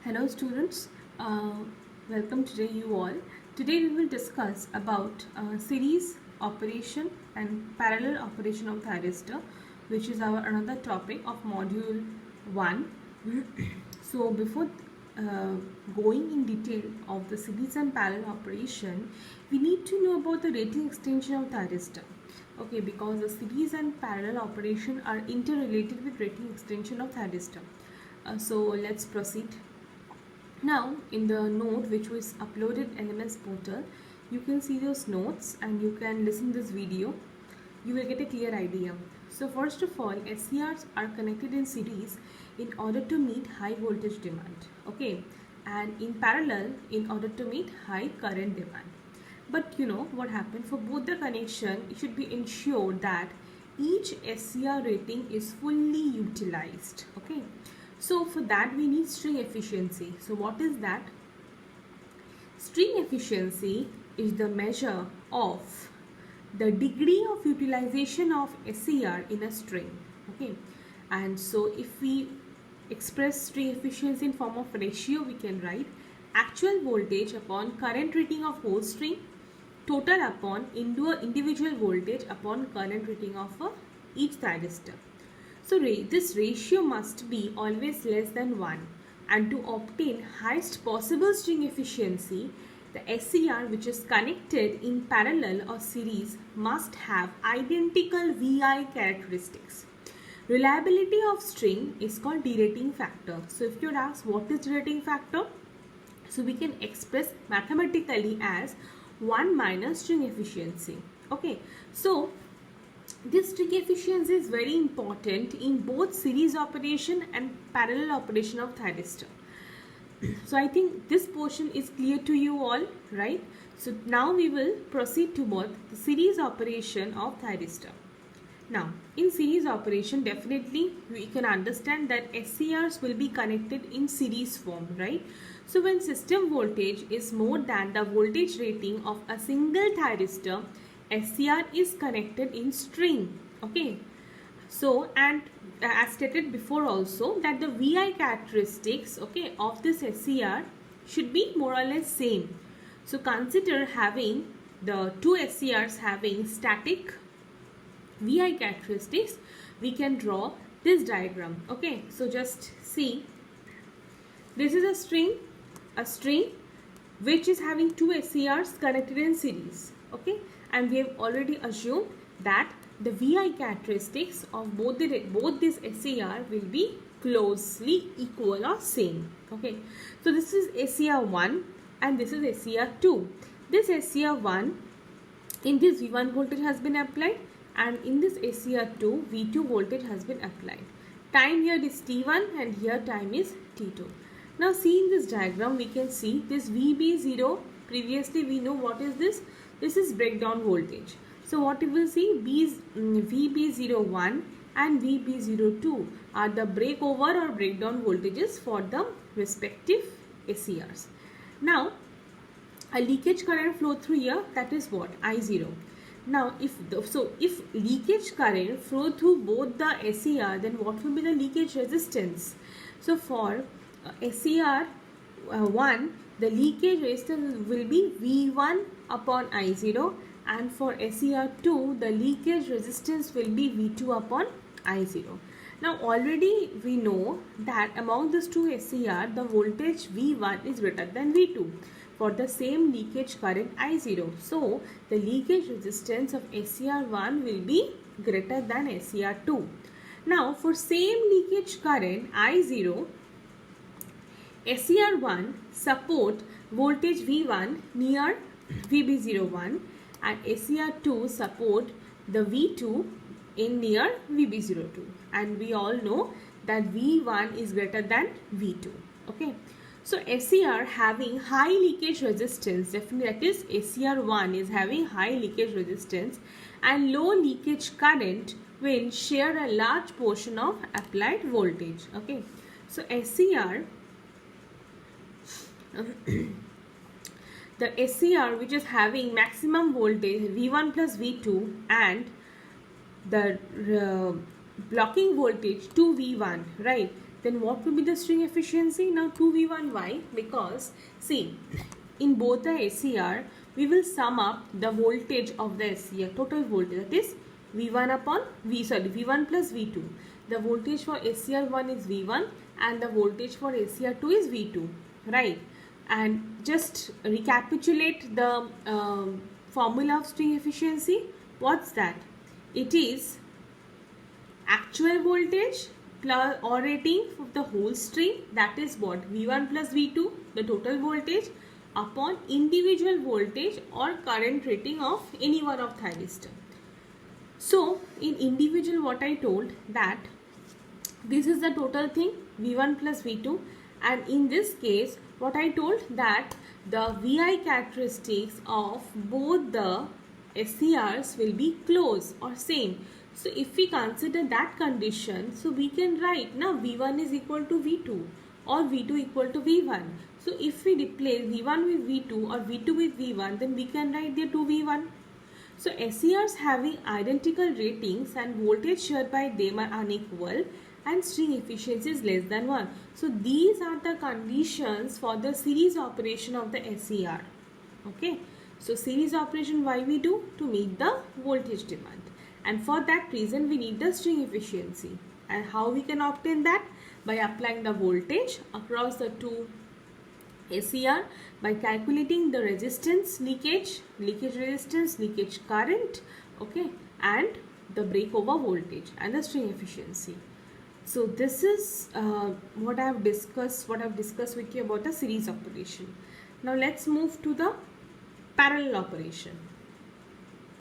Hello students, welcome today you all. Today we will discuss about series operation and parallel operation of thyristor, which is our another topic of module 1. So before uh, going in detail of the series and parallel operation, we need to know about the rating extension of thyristor. Okay, because the series and parallel operation are interrelated with rating extension of thyristor. So let's proceed. Now in the note which was uploaded LMS portal, you can see those notes and you can listen this video. You will get a clear idea. So first of all, SCRs are connected in series in order to meet high voltage demand, okay, and in parallel in order to meet high current demand. But you know what happened for both the connection, it should be ensured that each SCR rating is fully utilized, okay. So for that we need string efficiency. So what is that? String efficiency is the measure of the degree of utilization of SCR in a string, okay. And so if we express string efficiency in form of ratio, we can write actual voltage upon current rating of whole string total upon individual voltage upon current rating of each thyristor. So this ratio must be always less than 1, and to obtain highest possible string efficiency, the SCR which is connected in parallel or series must have identical VI characteristics. Reliability of string is called derating factor. So if you ask what is derating factor, so we can express mathematically as 1 minus string efficiency. Okay, so this string efficiency is very important in both series operation and parallel operation of thyristor. So I think this portion is clear to you all, right? So now we will proceed toward the series operation of thyristor. Now in series operation, definitely we can understand that SCRs will be connected in series form, right? So when system voltage is more than the voltage rating of a single thyristor, SCR is connected in string, okay. So and as stated before also that the VI characteristics, okay, of this SCR should be more or less same. So consider having the two SCRs having static VI characteristics, we can draw this diagram, okay. So just see, this is a string which is having two SCRs connected in series, okay, and we have already assumed that the VI characteristics of both this SCR will be closely equal or same, okay. So this is SCR1 and this is SCR2. This SCR1, in this V1 voltage has been applied, and in this SCR2 V2 voltage has been applied. Time here is T1 and here time is T2. Now see in this diagram, we can see this VB0, previously we know what is this. This is breakdown voltage. So what you will see, VB01 and VB02 are the breakover or breakdown voltages for the respective SCRs. Now a leakage current flow through here, that is what? I0. Now if leakage current flow through both the SCR, then what will be the leakage resistance? So for SCR 1, the leakage resistance will be V1 upon I0, and for SCR 2, the leakage resistance will be V2 upon I0. Now already we know that among these two SCR, the voltage V1 is greater than V2 for the same leakage current I0. So the leakage resistance of SCR1 will be greater than SCR2. Now for same leakage current I0, SCR1 support voltage V1 near VB01 and SCR2 support the V2 in near VB02, and we all know that V1 is greater than V2, okay. So SCR having high leakage resistance, definitely that is SCR1 is having high leakage resistance and low leakage current will share a large portion of applied voltage, okay. So SCR the SCR which is having maximum voltage V1 plus V2 and the blocking voltage 2V1, right, then what will be the string efficiency? Now 2v1, why? Because see, in both the SCR, we will sum up the voltage of the SCR, total voltage, that is V1 plus V2. The voltage for SCR1 is V1 and the voltage for SCR2 is V2, right? And just recapitulate the formula of string efficiency. What's that? It is actual voltage plus or rating of the whole string, that is what, V1 plus V2, the total voltage, upon individual voltage or current rating of any one of thyristor. So in individual, what I told that this is the total thing, V1 plus V2, and in this case what I told that the VI characteristics of both the SCRs will be close or same. So if we consider that condition, so we can write now V1 is equal to V2 or V2 equal to V1. So if we replace V1 with V2 or V2 with V1, then we can write there 2V1. So SCRs having identical ratings and voltage shared by them are unequal and string efficiency is less than 1. So these are the conditions for the series operation of the SCR. Okay. So series operation, why we do? To meet the voltage demand. And for that reason we need the string efficiency. And how we can obtain that? By applying the voltage across the two SCR, by calculating the resistance, leakage resistance, leakage current, okay, and the breakover voltage and the string efficiency. So this is what I have discussed with you about the series operation. Now let's move to the parallel operation.